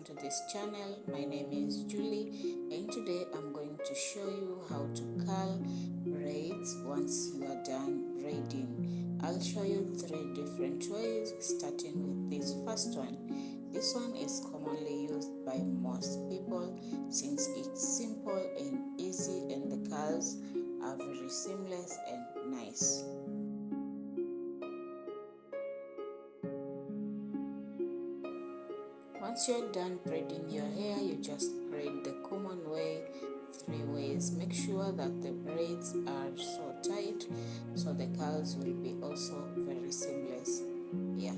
welcome to this channel. My name is Julie and today I'm going to show you how to curl braids once you are done braiding. I'll show you 3 different ways, starting with this first one. This one is commonly used by most people since it's simple and easy and the curls are very seamless and nice. Once you're done braiding your hair, you just braid the common way, 3 ways. Make sure that the braids are so tight so the curls will be also very seamless. Yeah.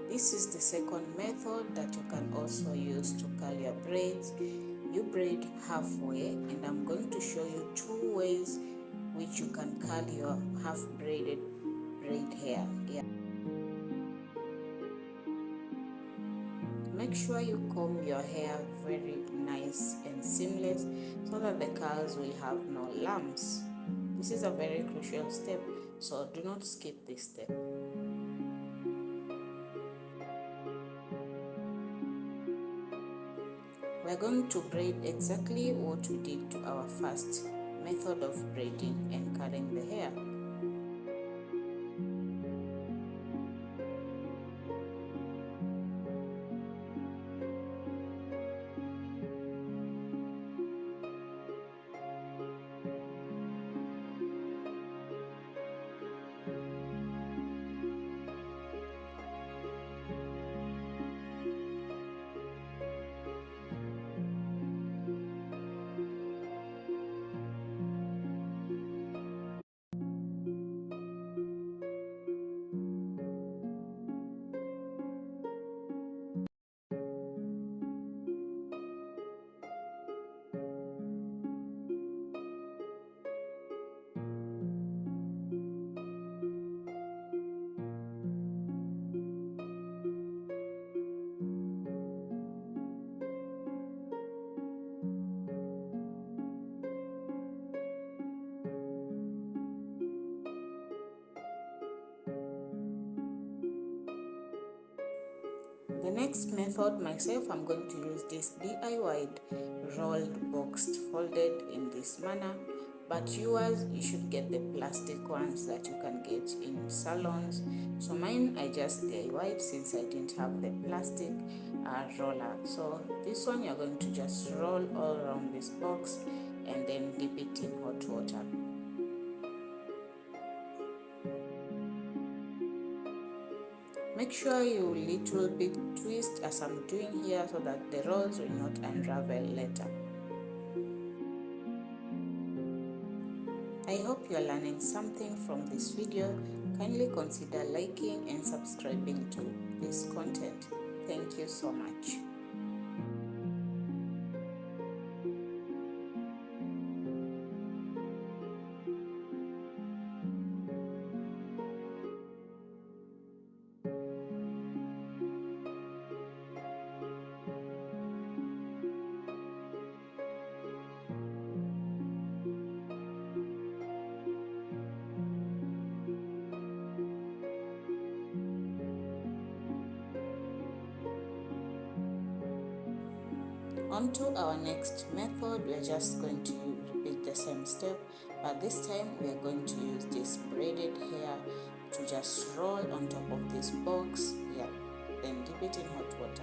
This is the second method that you can also use to curl your braids. You braid halfway and I'm going to show you 2 ways which you can curl your half braided braid hair. Yeah. Make sure you comb your hair very nice and seamless so that the curls will have no lumps. This is a very crucial step, so do not skip this step. We're going to braid exactly what we did to our first method of braiding and curling the hair. The next method, myself, I'm going to use this DIY rolled boxed folded in this manner, but yours, you should get the plastic ones that you can get in salons. So mine I just DIY'd since I didn't have the plastic roller. So this one you're going to just roll all around this box and then dip it in hot water. Make sure you little bit twist as I'm doing here so that the rolls will not unravel later. I hope you are learning something from this video. Kindly consider liking and subscribing to this content. Thank you so much. On to our next method, we are just going to repeat the same step, but this time we are going to use this braided hair to just roll on top of this box, yeah, then dip it in hot water.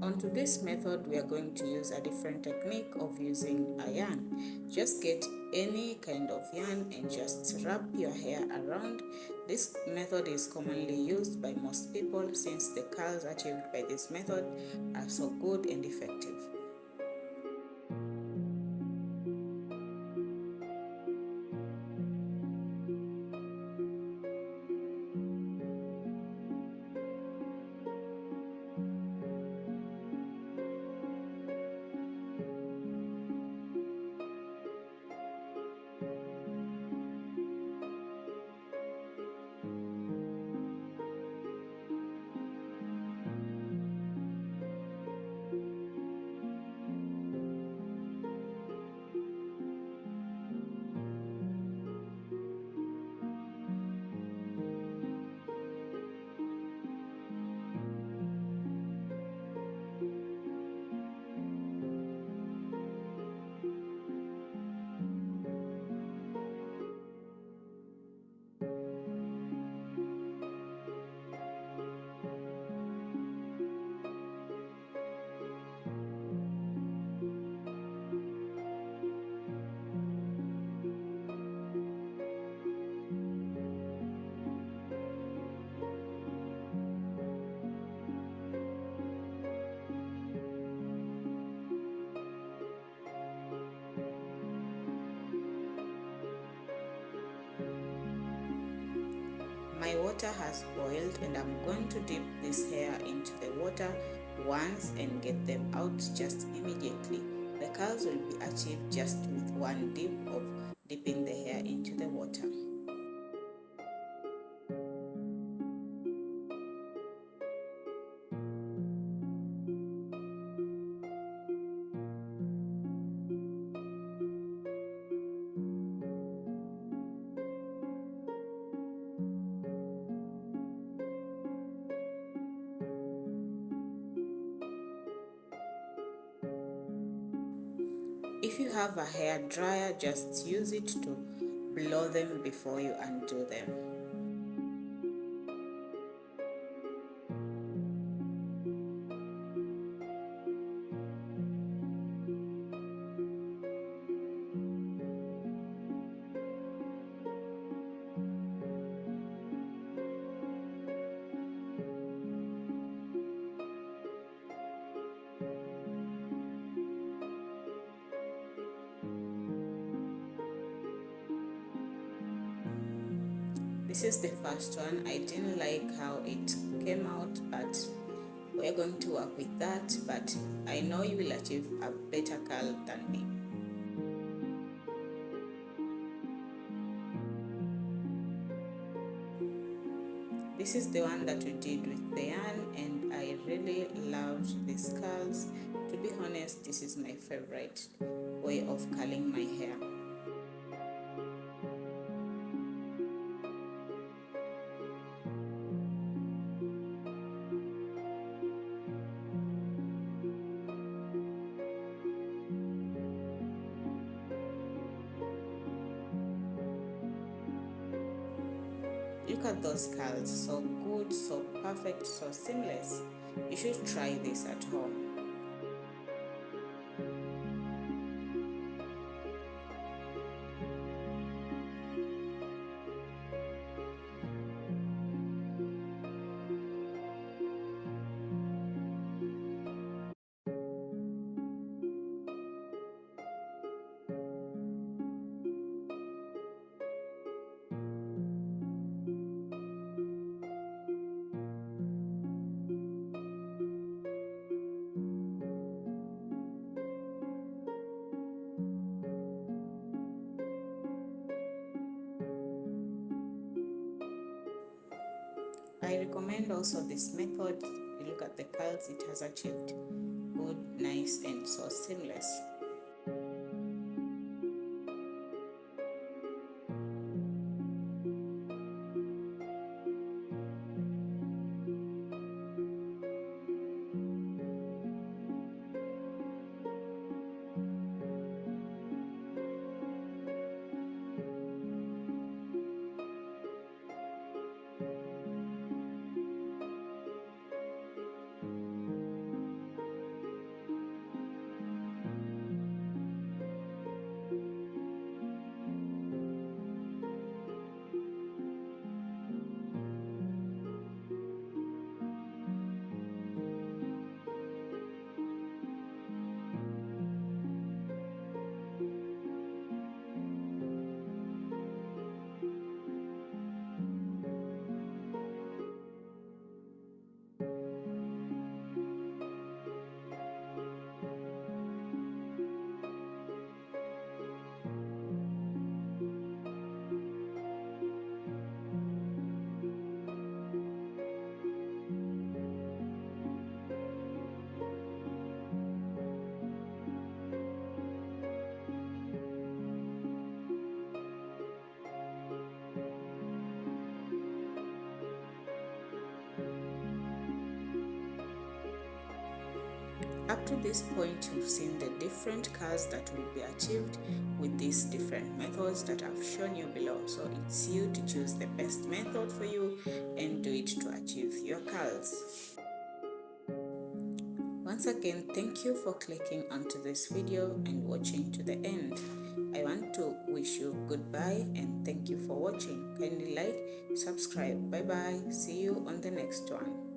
Onto this method, we are going to use a different technique of using a yarn. Just get any kind of yarn and just wrap your hair around. This method is commonly used by most people since the curls achieved by this method are so good and effective. my water has boiled and I'm going to dip this hair into the water once and get them out just immediately. The curls will be achieved just with one dip of dipping the hair into the water. If you have a hair dryer, just use it to blow them before you undo them. This is the first one. I didn't like how it came out, but we're going to work with that. But I know you will achieve a better curl than me. This is the one that we did with the yarn, and I really loved these curls. To be honest, this is my favorite way of curling my hair. Look at those curls, so good, so perfect, so seamless. You should try this at home. I recommend also this method. You look at the curls it has achieved. Good, nice, and so seamless. Up to this point, you've seen the different curls that will be achieved with these different methods that I've shown you below. So it's you to choose the best method for you and do it to achieve your curls. Once again, thank you for clicking onto this video and watching to the end. I want to wish you goodbye and thank you for watching. Kindly like, subscribe. Bye bye. See you on the next one.